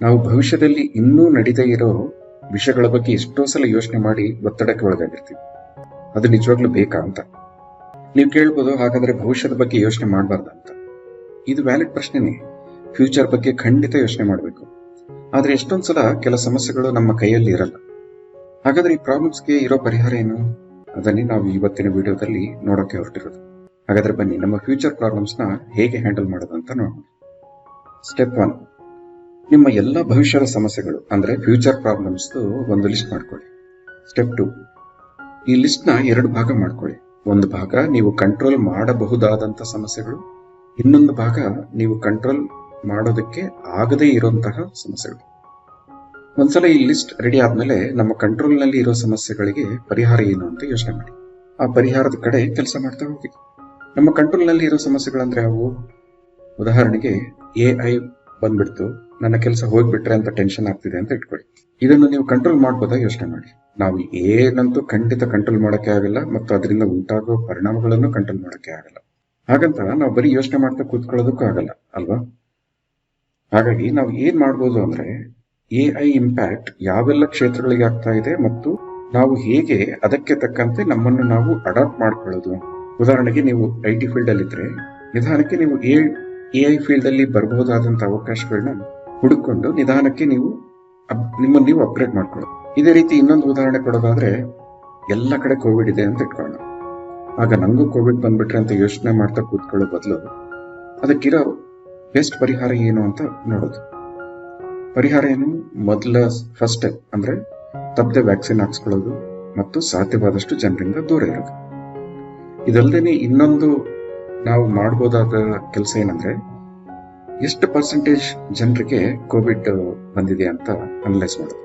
ನಾವು ಭವಿಷ್ಯದಲ್ಲಿ ಇನ್ನೂ ನಡೀತಾ ಇರೋ ವಿಷಯಗಳ ಬಗ್ಗೆ ಎಷ್ಟೋ ಸಲ ಯೋಚನೆ ಮಾಡಿ ಒತ್ತಡಕ್ಕೆ ಒಳಗಾಗಿರ್ತೀವಿ. ಅದು ನಿಜವಾಗ್ಲೂ ಬೇಕಾ ಅಂತ ನೀವು ಕೇಳ್ಬೋದು. ಹಾಗಾದ್ರೆ ಭವಿಷ್ಯದ ಬಗ್ಗೆ ಯೋಚನೆ ಮಾಡಬಾರ್ದ ಅಂತ. ಇದು ವ್ಯಾಲಿಡ್ ಪ್ರಶ್ನೆನೇ. ಫ್ಯೂಚರ್ ಬಗ್ಗೆ ಖಂಡಿತ ಯೋಚನೆ ಮಾಡಬೇಕು. ಆದ್ರೆ ಎಷ್ಟೊಂದ್ಸಲ ಕೆಲ ಸಮಸ್ಯೆಗಳು ನಮ್ಮ ಕೈಯಲ್ಲಿ ಇರಲ್ಲ. ಹಾಗಾದ್ರೆ ಈ ಪ್ರಾಬ್ಲಮ್ಸ್ಗೆ ಇರೋ ಪರಿಹಾರ ಏನು? ಅದನ್ನೇ ನಾವು ಇವತ್ತಿನ ವಿಡಿಯೋದಲ್ಲಿ ನೋಡೋಕೆ ಹೊರಟಿರೋದು. ಹಾಗಾದ್ರೆ ಬನ್ನಿ ನಮ್ಮ ಫ್ಯೂಚರ್ ಪ್ರಾಬ್ಲಮ್ಸ್ನ ಹೇಗೆ ಹ್ಯಾಂಡಲ್ ಮಾಡೋದು ಅಂತ ನೋಡೋಣ. ಸ್ಟೆಪ್ 1, ನಿಮ್ಮ ಎಲ್ಲ ಭವಿಷ್ಯದ ಸಮಸ್ಯೆಗಳು ಅಂದ್ರೆ ಫ್ಯೂಚರ್ ಪ್ರಾಬ್ಲಮ್ಸ್ ಒಂದು ಲಿಸ್ಟ್ ಮಾಡ್ಕೊಳ್ಳಿ. ಸ್ಟೆಪ್ 2, ಈ ಲಿಸ್ಟ್ ನ 2 ಭಾಗ ಮಾಡ್ಕೊಳ್ಳಿ. ಒಂದು ಭಾಗ ನೀವು ಕಂಟ್ರೋಲ್ ಮಾಡಬಹುದಾದಂತ ಸಮಸ್ಯೆಗಳು, ಇನ್ನೊಂದು ಭಾಗ ನೀವು ಕಂಟ್ರೋಲ್ ಮಾಡೋದಕ್ಕೆ ಆಗದೇ ಇರುವಂತಹ ಸಮಸ್ಯೆಗಳು. ಒಂದ್ಸಲ ಈ ಲಿಸ್ಟ್ ರೆಡಿ ಆದ್ಮೇಲೆ ನಮ್ಮ ಕಂಟ್ರೋಲ್ ನಲ್ಲಿ ಇರೋ ಸಮಸ್ಯೆಗಳಿಗೆ ಪರಿಹಾರ ಏನು ಅಂತ ಯೋಚನೆ ಮಾಡಿ. ಆ ಪರಿಹಾರದ ಕಡೆ ಕೆಲಸ ಮಾಡ್ತಾ ಹೋಗಿ. ನಮ್ಮ ಕಂಟ್ರೋಲ್ ನಲ್ಲಿ ಇರೋ ಸಮಸ್ಯೆಗಳಂದ್ರೆ ಅವು, ಉದಾಹರಣೆಗೆ AI ಬಂದ್ಬಿಡ್ತು, ನನ್ನ ಕೆಲಸ ಹೋಗ್ಬಿಟ್ರೆ ಅಂತ ಟೆನ್ಷನ್ ಆಗ್ತಿದೆ ಅಂತ ಇಟ್ಕೊಳ್ಳಿ. ಇದನ್ನು ನೀವು ಕಂಟ್ರೋಲ್ ಮಾಡ್ಬೋದಾ ಯೋಚನೆ ಮಾಡಿ. ನಾವು ಏನಂತೂ ಖಂಡಿತ ಕಂಟ್ರೋಲ್ ಮಾಡೋಕೆ ಆಗಲ್ಲ, ಮತ್ತು ಅದರಿಂದ ಉಂಟಾಗೋ ಪರಿಣಾಮಗಳನ್ನು ಕಂಟ್ರೋಲ್ ಮಾಡೋಕೆ ಆಗಲ್ಲ. ಹಾಗಂತ ನಾವು ಬರೀ ಯೋಚನೆ ಮಾಡ್ತಾ ಕೂತ್ಕೊಳ್ಳೋದಕ್ಕೂ ಆಗಲ್ಲ ಅಲ್ವಾ? ಹಾಗಾಗಿ ನಾವು ಏನ್ ಮಾಡ್ಬೋದು ಅಂದ್ರೆ, AI ಇಂಪ್ಯಾಕ್ಟ್ ಯಾವೆಲ್ಲ ಕ್ಷೇತ್ರಗಳಿಗೆ ಆಗ್ತಾ ಇದೆ ಮತ್ತು ನಾವು ಹೇಗೆ ಅದಕ್ಕೆ ತಕ್ಕಂತೆ ನಮ್ಮನ್ನು ನಾವು ಅಡಾಪ್ಟ್ ಮಾಡ್ಕೊಳ್ಳೋದು. ಉದಾಹರಣೆಗೆ ನೀವು IT ಫೀಲ್ಡ್ ಅಲ್ಲಿ ಇದ್ರೆ ನಿಧಾನಕ್ಕೆ ನೀವು AI ಫೀಲ್ಡ್ ಅಲ್ಲಿ ಬರಬಹುದಾದಂತ ಅವಕಾಶಗಳನ್ನ ಹುಡುಕೊಂಡು ನಿಧಾನಕ್ಕೆ ನಿಮ್ಮನ್ನು ನೀವು ಅಪ್ಗ್ರೇಡ್ ಮಾಡ್ಕೊಳ್ಳೋದು. ಇದೇ ರೀತಿ ಇನ್ನೊಂದು ಉದಾಹರಣೆ ಕೊಡೋದಾದ್ರೆ, ಎಲ್ಲ ಕಡೆ ಕೋವಿಡ್ ಇದೆ ಅಂತ ಇಟ್ಕೊಳ್ಳೋಣ. ಆಗ ನಂಗೂ ಕೋವಿಡ್ ಬಂದ್ಬಿಟ್ರೆ ಅಂತ ಯೋಚನೆ ಮಾಡ್ತಾ ಕೂತ್ಕೊಳ್ಳೋ ಬದಲು ಅದಕ್ಕಿರೋ ಬೆಸ್ಟ್ ಪರಿಹಾರ ಏನು ಅಂತ ನೋಡೋದು. ಪರಿಹಾರ ಏನು? ಫಸ್ಟ್ ಸ್ಟೆಪ್ ಅಂದ್ರೆ ತಪ್ಪದೆ ವ್ಯಾಕ್ಸಿನ್ ಹಾಕ್ಸ್ಕೊಳ್ಳೋದು ಮತ್ತು ಸಾಧ್ಯವಾದಷ್ಟು ಜನರಿಂದ ದೂರ ಇರೋದು. ಇದಲ್ಲದೆ ಇನ್ನೊಂದು ನಾವು ಮಾಡಬಹುದಾದ ಕೆಲಸ ಏನಂದ್ರೆ, ಎಷ್ಟು ಪರ್ಸೆಂಟೇಜ್ ಜನರಿಗೆ ಕೋವಿಡ್ ಬಂದಿದೆ ಅಂತ ಅನಲೈಸ್ ಮಾಡೋದು.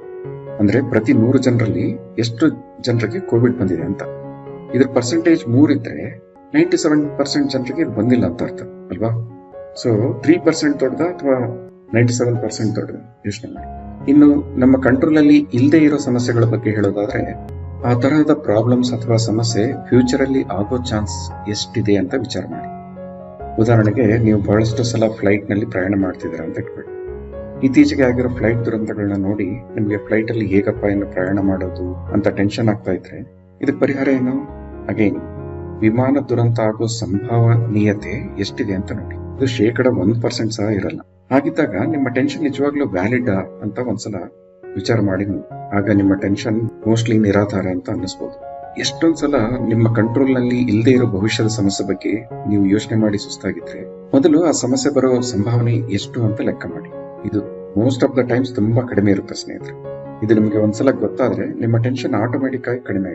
ಅಂದ್ರೆ ಪ್ರತಿ 100 ಜನರಲ್ಲಿ ಎಷ್ಟು ಜನರಿಗೆ ಕೋವಿಡ್ ಬಂದಿದೆ ಅಂತ. ಇದ್ರ ಪರ್ಸೆಂಟೇಜ್ 3 ಇದ್ರೆ 97% ಜನರಿಗೆ ಇದು ಬಂದಿಲ್ಲ ಅಂತ ಅರ್ಥ ಅಲ್ವಾ? ಸೊ 3% ದೊಡ್ಡದ ಅಥವಾ 97% ದೊಡ್ಡದ ಯೋಚನೆ ಮಾಡಿ. ಇನ್ನು ನಮ್ಮ ಕಂಟ್ರೋಲ್ ಅಲ್ಲಿ ಇಲ್ಲದೆ ಇರೋ ಸಮಸ್ಯೆಗಳ ಬಗ್ಗೆ ಹೇಳೋದಾದ್ರೆ, ಆ ತರಹದ ಪ್ರಾಬ್ಲಮ್ಸ್ ಅಥವಾ ಸಮಸ್ಯೆ ಫ್ಯೂಚರ್ ಅಲ್ಲಿ ಆಗೋ ಚಾನ್ಸ್ ಎಷ್ಟಿದೆ ಅಂತ ವಿಚಾರ ಮಾಡಿ. ಉದಾಹರಣೆಗೆ ನೀವು ಬಹಳಷ್ಟು ಸಲ ಫ್ಲೈಟ್ ನಲ್ಲಿ ಪ್ರಯಾಣ ಮಾಡ್ತಿದ್ದೀರಾ ಅಂತ ಇಟ್ಕೊಳ್ಳಿ. ಇತ್ತೀಚೆಗೆ ಆಗಿರೋ ಫ್ಲೈಟ್ ದುರಂತಗಳನ್ನ ನೋಡಿ ನಿಮಗೆ ಫ್ಲೈಟ್ ಅಲ್ಲಿ ಹೇಗಪ್ಪ ಇನ್ನು ಪ್ರಯಾಣ ಮಾಡೋದು ಅಂತ ಟೆನ್ಷನ್ ಆಗ್ತಾ ಇದ್ರೆ, ಇದಕ್ಕೆ ಪರಿಹಾರ ಏನು? ಅಗೈನ್, ವಿಮಾನ ದುರಂತ ಆಗೋ ಸಂಭವನೀಯತೆ ಎಷ್ಟಿದೆ ಅಂತ ನೋಡಿ. ಇದು 1% ಸಹ ಇರಲ್ಲ. ಹಾಗಿದ್ದಾಗ ನಿಮ್ಮ ಟೆನ್ಷನ್ ನಿಜವಾಗ್ಲೂ ವ್ಯಾಲಿಡ್ ಅಂತ ಒಂದ್ಸಲ ವಿಚಾರ ಮಾಡಿ ನೋಡಿ. ಆಗ ನಿಮ್ಮ ಟೆನ್ಷನ್ ಮೋಸ್ಟ್ಲಿ ನಿರಾಧಾರ ಅಂತ ಅನ್ನಿಸ್ಬೋದು. ಎಷ್ಟೊಂದ್ಸಲ ನಿಮ್ಮ ಕಂಟ್ರೋಲ್ ನಲ್ಲಿ ಇಲ್ಲದೆ ಇರೋ ಭವಿಷ್ಯದ ಸಮಸ್ಯೆ ಬಗ್ಗೆ ನೀವು ಯೋಚನೆ ಮಾಡಿ ಸುಸ್ತಾಗಿದ್ರೆ, ಮೊದಲು ಆ ಸಮಸ್ಯೆ ಬರೋ ಸಂಭಾವನೆ ಎಷ್ಟು ಅಂತ ಲೆಕ್ಕ ಮಾಡಿ. ಇದು ಮೋಸ್ಟ್ ಆಫ್ ದ ಟೈಮ್ಸ್ ತುಂಬಾ ಕಡಿಮೆ ಇರುತ್ತೆ ಸ್ನೇಹಿತರೆ. ಇದು ನಿಮಗೆ ಒಂದ್ಸಲ ಗೊತ್ತಾದ್ರೆ ನಿಮ್ಮ ಟೆನ್ಷನ್ ಆಟೋಮೆಟಿಕ್ ಆಗಿ ಕಡಿಮೆ